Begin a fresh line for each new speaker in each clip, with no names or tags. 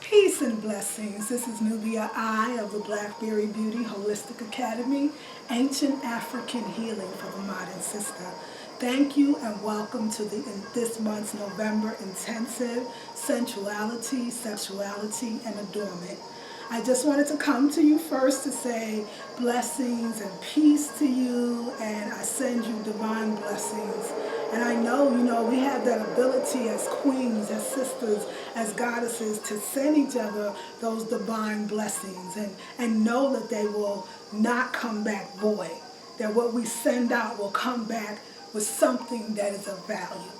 Peace and blessings. This is NUBIA I of the Blackberry Beauty Holistic Academy, Ancient African Healing for the Modern Sister. Thank you and welcome to this month's November intensive Sensuality, Sexuality, and Adornment. I just wanted to come to you first to say blessings and peace to you, and I send you divine blessings. And I know, we have that ability as queens, as sisters, as goddesses to send each other those divine blessings and know that they will not come back void. That what we send out will come back with something that is of value.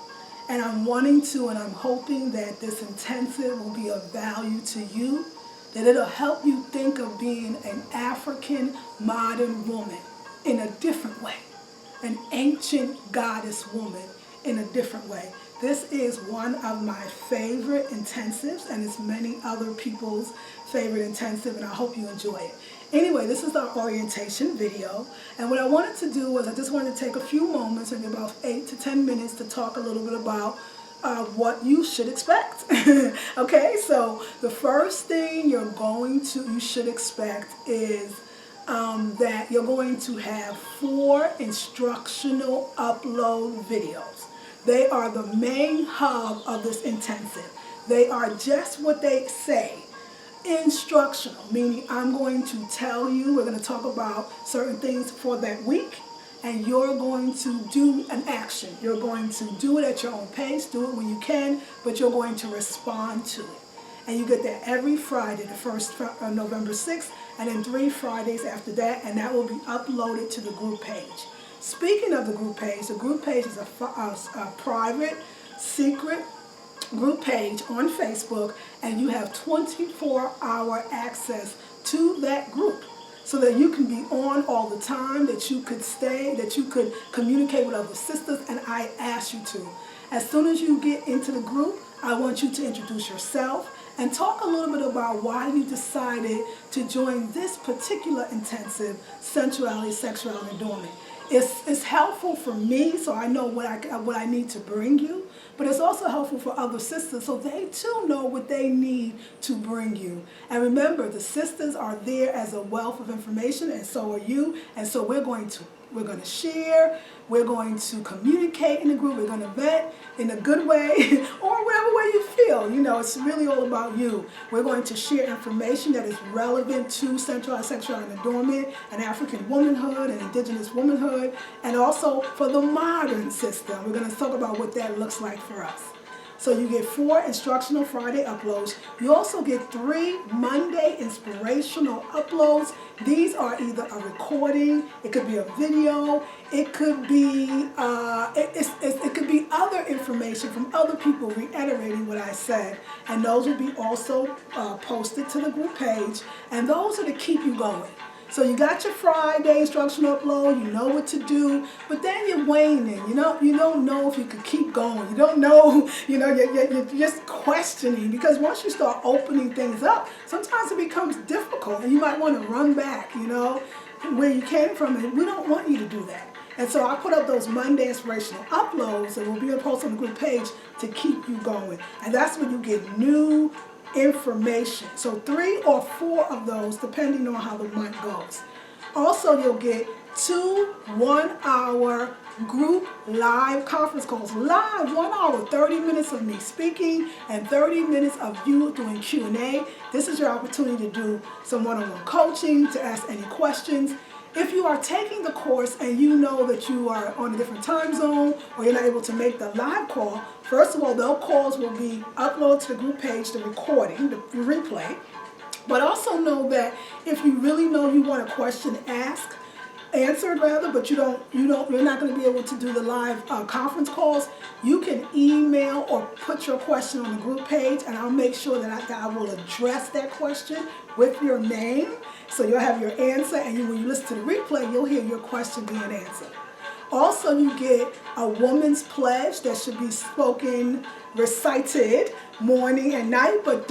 And I'm wanting to and I'm hoping that this intensive will be of value to you, that it'll help you think of being an African modern woman in a different way. An ancient goddess woman in a different way. This is one of my favorite intensives, and it's many other people's favorite intensive, and I hope you enjoy it. Anyway, this is our orientation video, and what I wanted to do was I just wanted to take a few moments, maybe about 8 to 10 minutes, to talk a little bit about what you should expect. Okay, so the first thing you should expect is that you're going to have 4 instructional upload videos. They are the main hub of this intensive. They are just what they say, instructional, meaning I'm going to tell you, we're going to talk about certain things for that week, and you're going to do an action. You're going to do it at your own pace, do it when you can, but you're going to respond to it. And you get that every Friday, the first November 6th, and then 3 Fridays after that, and that will be uploaded to the group page. Speaking of the group page is a private, secret group page on Facebook, and you have 24-hour access to that group so that you can be on all the time, that you could stay, that you could communicate with other sisters, and I ask you to. As soon as you get into the group, I want you to introduce yourself and talk a little bit about why you decided to join this particular intensive, Sensuality, Sexuality, and Adornment. It's helpful for me, so I know what I need to bring you, but it's also helpful for other sisters so they too know what they need to bring you. And remember, the sisters are there as a wealth of information, and so are you, and so we're going to share, we're going to communicate in the group, we're going to vent in a good way or whatever way you feel. It's really all about you. We're going to share information that is relevant to Sensuality, Sexuality, and Adornment, and African womanhood and indigenous womanhood, and also for the modern system. We're going to talk about what that looks like for us. So you get 4 instructional Friday uploads. You also get 3 Monday inspirational uploads. These are either a recording, it could be a video, it could be it could be other information from other people reiterating what I said, and those will be also posted to the group page, and those are to keep you going. So you got your Friday instructional upload, you know what to do, but then you're waning. You don't know if you could keep going. You don't know, you're just questioning, because once you start opening things up, sometimes it becomes difficult and you might want to run back, where you came from, and we don't want you to do that. And so I put up those Monday inspirational uploads that will be posted on the group page to keep you going. And that's when you get new information. So 3 or 4 of those, depending on how the month goes. Also, you'll get 2 1-hour group live conference calls. Live, 1 hour, 30 minutes of me speaking and 30 minutes of you doing Q&A. This is your opportunity to do some one-on-one coaching, to ask any questions. If you are taking the course and you know that you are on a different time zone or you're not able to make the live call, first of all, those calls will be uploaded to the group page, the recording, the replay. But also know that if you really know you want a question answered, but you're not going to be able to do the live conference calls, you can email or put your question on the group page, and I'll make sure that I will address that question with your name. So you'll have your answer, and when you listen to the replay, you'll hear your question being answered. Also, you get a woman's pledge that should be spoken, recited morning and night, but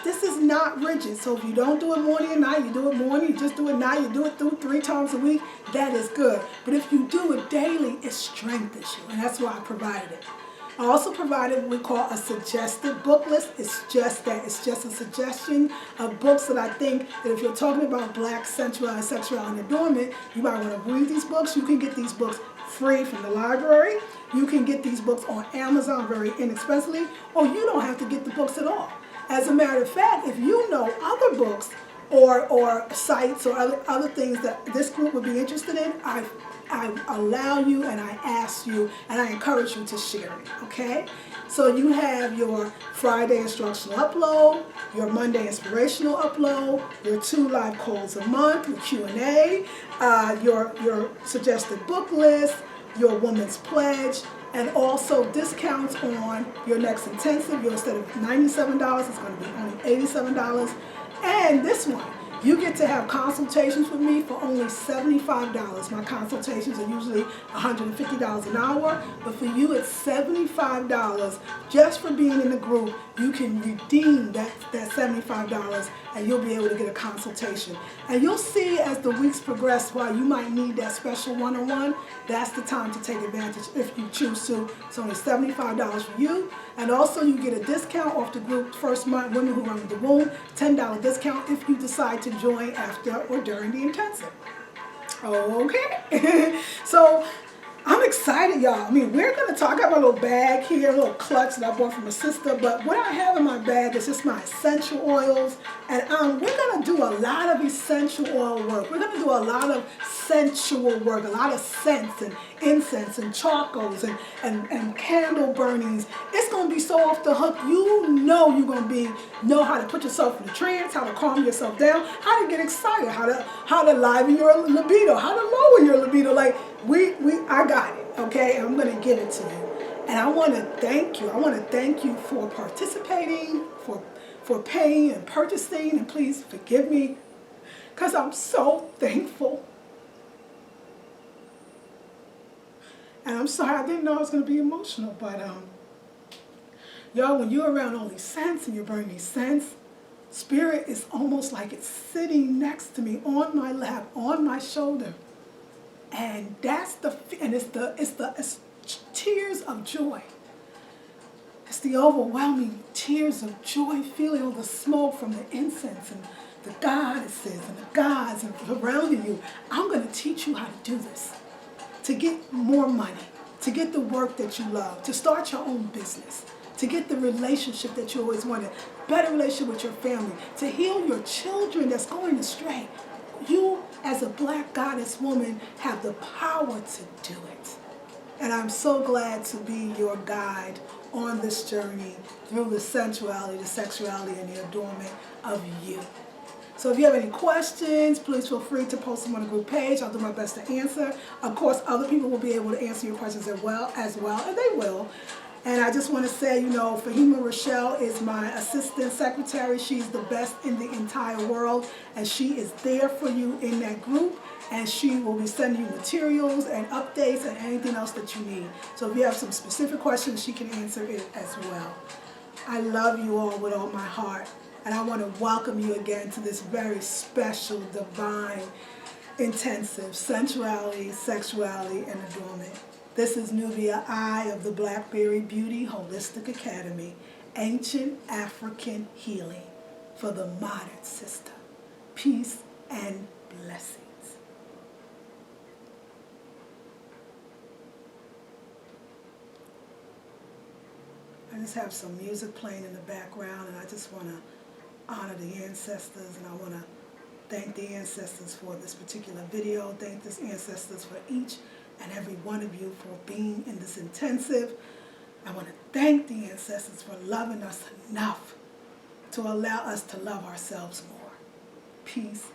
this is not rigid. So if you don't do it morning and night, you do it morning, you just do it night, you do it through 3 times a week, that is good. But if you do it daily, it strengthens you, and that's why I provided it. I also provided what we call a suggested book list. It's just that. It's just a suggestion of books that I think that if you're talking about Black sensuality, sexuality, and adornment, you might want to read these books. You can get these books free from the library. You can get these books on Amazon very inexpensively, or you don't have to get the books at all. As a matter of fact, if you know other books or sites or other things that this group would be interested in, I allow you and I ask you and I encourage you to share it, okay? So you have your Friday instructional upload, your Monday inspirational upload, your 2 live calls a month, your Q&A, your suggested book list, your woman's pledge, and also discounts on your next intensive. Instead of $97, it's going to be only $87. And this one, you get to have consultations with me for only $75. My consultations are usually $150 an hour, but for you it's $75 just for being in the group. You can redeem that $75 and you'll be able to get a consultation. And you'll see as the weeks progress why you might need that special one-on-one. That's the time to take advantage if you choose to. It's only $75 for you. And also you get a discount off the group first month, Women Who Run with the Womb, $10 discount if you decide to join after or during the intensive. Okay. So I'm excited, y'all. I mean, we're going to talk. I got my little bag here, a little clutch that I bought from a sister. But what I have in my bag is just my essential oils. And we're going to do a lot of essential oil work. We're going to do a lot of sensual work, a lot of scents and incense and charcoals and candle burnings. It's going to be so off the hook. You know you're going to know how to put yourself in a trance, how to calm yourself down, how to get excited, how to liven your libido, how to lower your libido. Like, I got it, okay? I'm going to give it to you. And I want to thank you. I want to thank you for participating, for paying and purchasing. And please forgive me because I'm so thankful. And I'm sorry, I didn't know I was going to be emotional. But, y'all, when you're around all these scents and you're burning these scents, Spirit is almost like it's sitting next to me on my lap, on my shoulder. And it's tears of joy. It's the overwhelming tears of joy, feeling all the smoke from the incense and the goddesses and the gods and surrounding you. I'm going to teach you how to do this, to get more money, to get the work that you love, to start your own business, to get the relationship that you always wanted, better relationship with your family, to heal your children that's going astray. You, as a Black goddess woman, have the power to do it. And I'm so glad to be your guide on this journey through the sensuality, the sexuality, and the adornment of you. So if you have any questions, please feel free to post them on the group page. I'll do my best to answer. Of course, other people will be able to answer your questions as well, and they will. And I just want to say, Fahima Rochelle is my assistant secretary. She's the best in the entire world, and she is there for you in that group, and she will be sending you materials and updates and anything else that you need. So if you have some specific questions, she can answer it as well. I love you all with all my heart, and I want to welcome you again to this very special, divine, intensive sensuality, sexuality, and adornment. This is NUBIA, I of the Blackberry Beauty Holistic Academy, ancient African healing for the modern sister. Peace and blessings. I just have some music playing in the background, and I just want to honor the ancestors, and I want to thank the ancestors for this particular video. Thank the ancestors for each and every one of you for being in this intensive. I want to thank the ancestors for loving us enough to allow us to love ourselves more. Peace